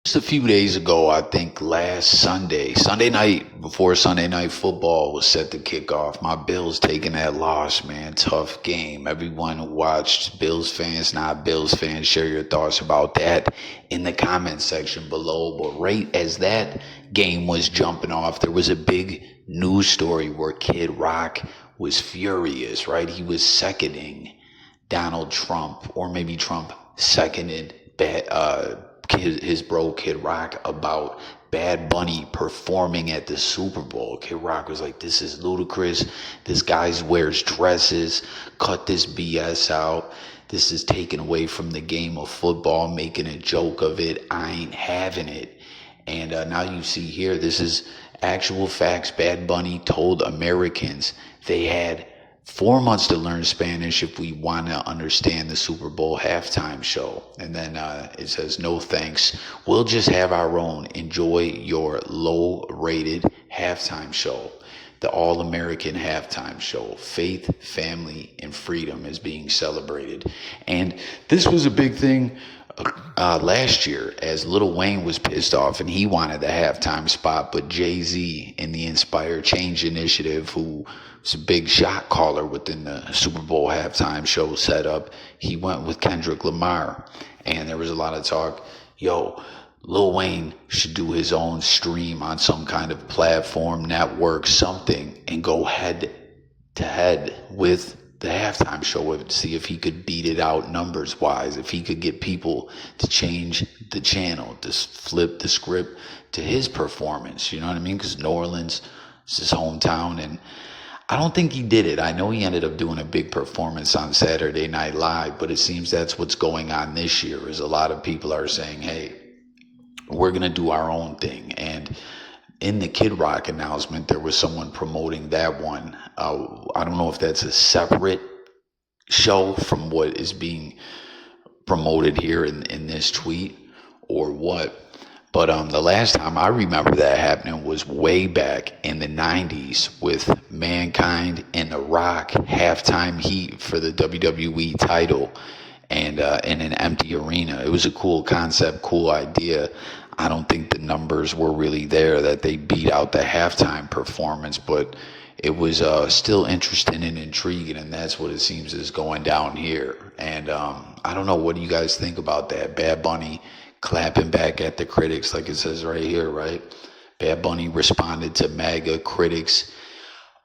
Just a few days ago, I think last Sunday night, before Sunday night football was set to kick off, my Bills taking that loss, man. Tough game. Everyone who watched, Bills fans, not Bills fans, share your thoughts about that in the comment section below. But right as that game was jumping off, there was a big news story where Kid Rock was furious, right? He was seconding Donald Trump, or maybe Trump seconded his bro Kid Rock about Bad Bunny performing at the Super Bowl. Kid Rock was like, "This is ludicrous. This guy wears dresses. Cut this BS out. This is taken away from the game of football, making a joke of it. I ain't having it." And now you see here, this is actual facts. Bad Bunny told Americans they had 4 months to learn Spanish if we want to understand the Super Bowl halftime show. And then it says, "No thanks. We'll just have our own. Enjoy your low rated halftime show." The All American halftime show. Faith, family, and freedom is being celebrated. And this was a big thing last year, as Lil Wayne was pissed off and he wanted the halftime spot, but Jay-Z in the Inspire Change Initiative, who was a big shot caller within the Super Bowl halftime show setup, he went with Kendrick Lamar. And there was a lot of talk, yo, Lil Wayne should do his own stream on some kind of platform, network, something, and go head to head with the halftime show to see if he could beat it out numbers wise, if he could get people to change the channel, to flip the script to his performance. You know what I mean? Because New Orleans is his hometown, and I don't think he did it. I know he ended up doing a big performance on Saturday Night Live, but it seems that's what's going on this year. Is a lot of people are saying, "Hey, we're gonna do our own thing." And in the Kid Rock announcement, there was someone promoting that one. I don't know if that's a separate show from what is being promoted here in this tweet or what. But the last time I remember that happening was way back in the 90s with Mankind and The Rock halftime heat for the WWE title, and in an empty arena. It was a cool concept, cool idea. I don't think the numbers were really there that they beat out the halftime performance, but it was still interesting and intriguing, and that's what it seems is going down here. And I don't know, what do you guys think about that? Bad Bunny clapping back at the critics, like it says right here, right? Bad Bunny responded to MAGA critics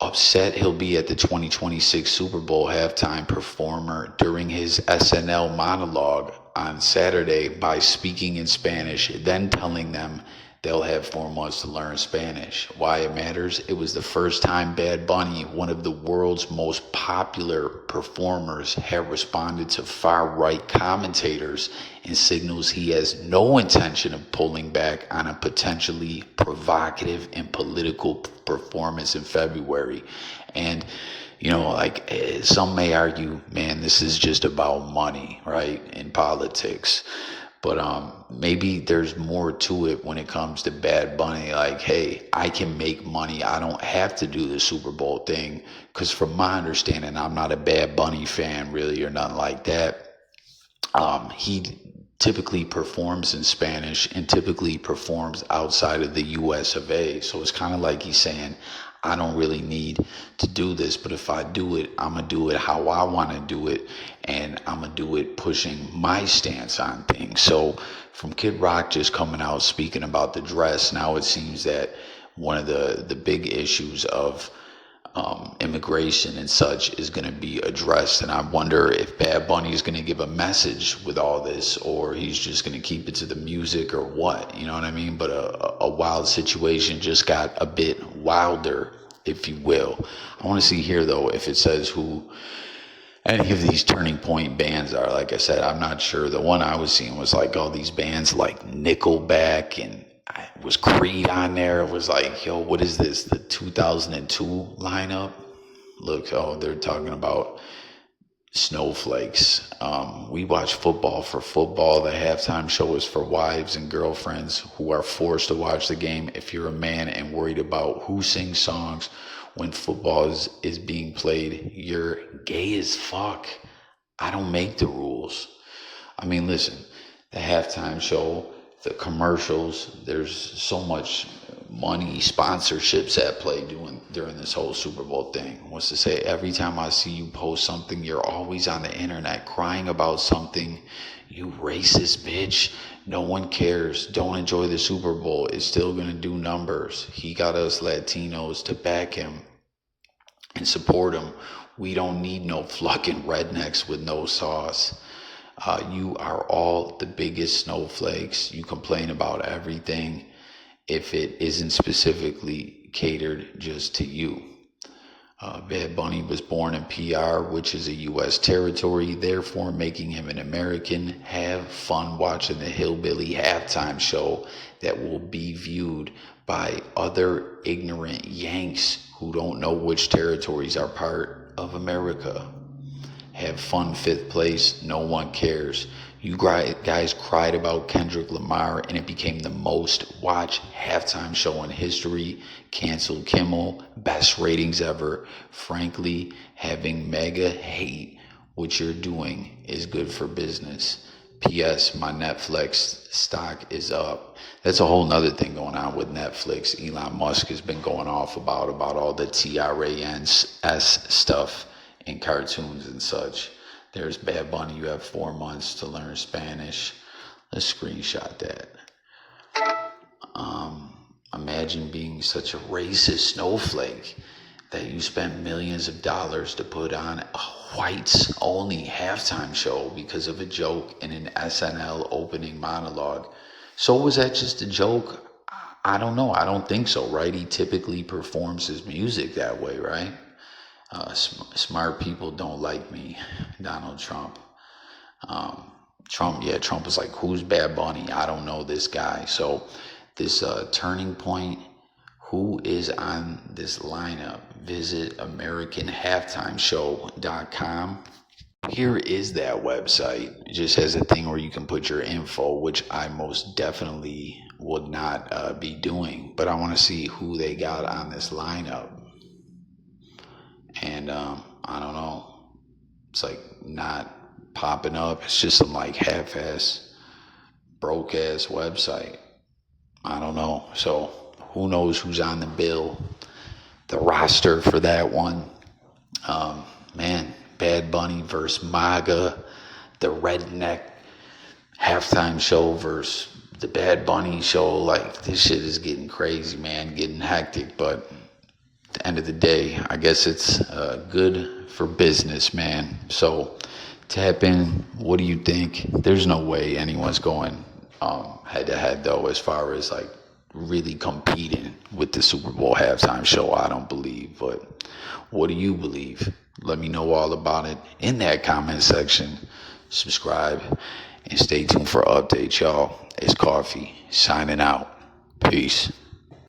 upset he'll be at the 2026 Super Bowl halftime performer during his SNL monologue on Saturday by speaking in Spanish, then telling them they'll have 4 months to learn Spanish. Why it matters? It was the first time Bad Bunny, one of the world's most popular performers, had responded to far-right commentators and signals he has no intention of pulling back on a potentially provocative and political performance in February. And like some may argue, man, this is just about money, right? In politics. But maybe there's more to it when it comes to Bad Bunny. Like, hey, I can make money. I don't have to do the Super Bowl thing. Because from my understanding, I'm not a Bad Bunny fan really or nothing like that. He typically performs in Spanish and typically performs outside of the US of A. So it's kind of like he's saying, I don't really need to do this, but if I do it, I'm going to do it how I want to do it, and I'm going to do it pushing my stance on things. So from Kid Rock just coming out speaking about the dress, now it seems that one of the big issues of immigration and such is going to be addressed. And I wonder if Bad Bunny is going to give a message with all this, or he's just going to keep it to the music, or what, you know what I mean? But a wild situation just got a bit wilder, if you will. I want to see here, though, if it says who any of these turning point bands are. Like I said, I'm not sure. The one I was seeing was like all these bands like Nickelback, and was Creed on there. It was like, yo, what is this? The 2002 lineup? Look, oh, they're talking about snowflakes. We watch football for football. The halftime show is for wives and girlfriends who are forced to watch the game. If you're a man and worried about who sings songs when football is being played, you're gay as fuck. I don't make the rules. I mean, listen, the halftime show the commercials. There's so much money, sponsorships at play during this whole Super Bowl thing. What's to say, every time I see you post something, you're always on the internet crying about something. You racist bitch. No one cares. Don't enjoy the Super Bowl. It's still going to do numbers. He got us Latinos to back him and support him. We don't need no fucking rednecks with no sauce. You are all the biggest snowflakes. You complain about everything if it isn't specifically catered just to you. Bad Bunny was born in PR, which is a U.S. territory, therefore making him an American. Have fun watching the hillbilly halftime show that will be viewed by other ignorant Yanks who don't know which territories are part of America. Have fun, 5th place. No one cares. You guys cried about Kendrick Lamar, and it became the most watched halftime show in history. Canceled Kimmel, best ratings ever. Frankly, having MAGA hate what you're doing is good for business. P.S. My Netflix stock is up. That's a whole nother thing going on with Netflix. Elon Musk has been going off about all the TRANS stuff in cartoons and such. There's Bad Bunny. You have 4 months to learn Spanish. Let's screenshot that. Imagine being such a racist snowflake that you spent millions of dollars to put on a whites only halftime show because of a joke in an SNL opening monologue. So was that just a joke? I don't know. I don't think so, right? He typically performs his music that way, right? Smart people don't like me. Donald Trump. Trump was like, who's Bad Bunny? I don't know this guy. So this turning point, who is on this lineup? Visit AmericanHalftimeShow.com. Here is that website. It just has a thing where you can put your info, which I most definitely would not be doing. But I want to see who they got on this lineup. And I don't know. It's like not popping up. It's just some like half-ass, broke-ass website. I don't know. So who knows who's on the bill, the roster for that one. Man, Bad Bunny versus MAGA, the redneck halftime show versus the Bad Bunny show. Like, this shit is getting crazy, man, getting hectic. But at the end of the day, I guess it's good for business, man. So tap in. What do you think? There's no way anyone's going head to head, though, as far as like really competing with the Super Bowl halftime show. I don't believe. But what do you believe? Let me know all about it in that comment section. Subscribe and stay tuned for updates, y'all. It's Coffee signing out. Peace.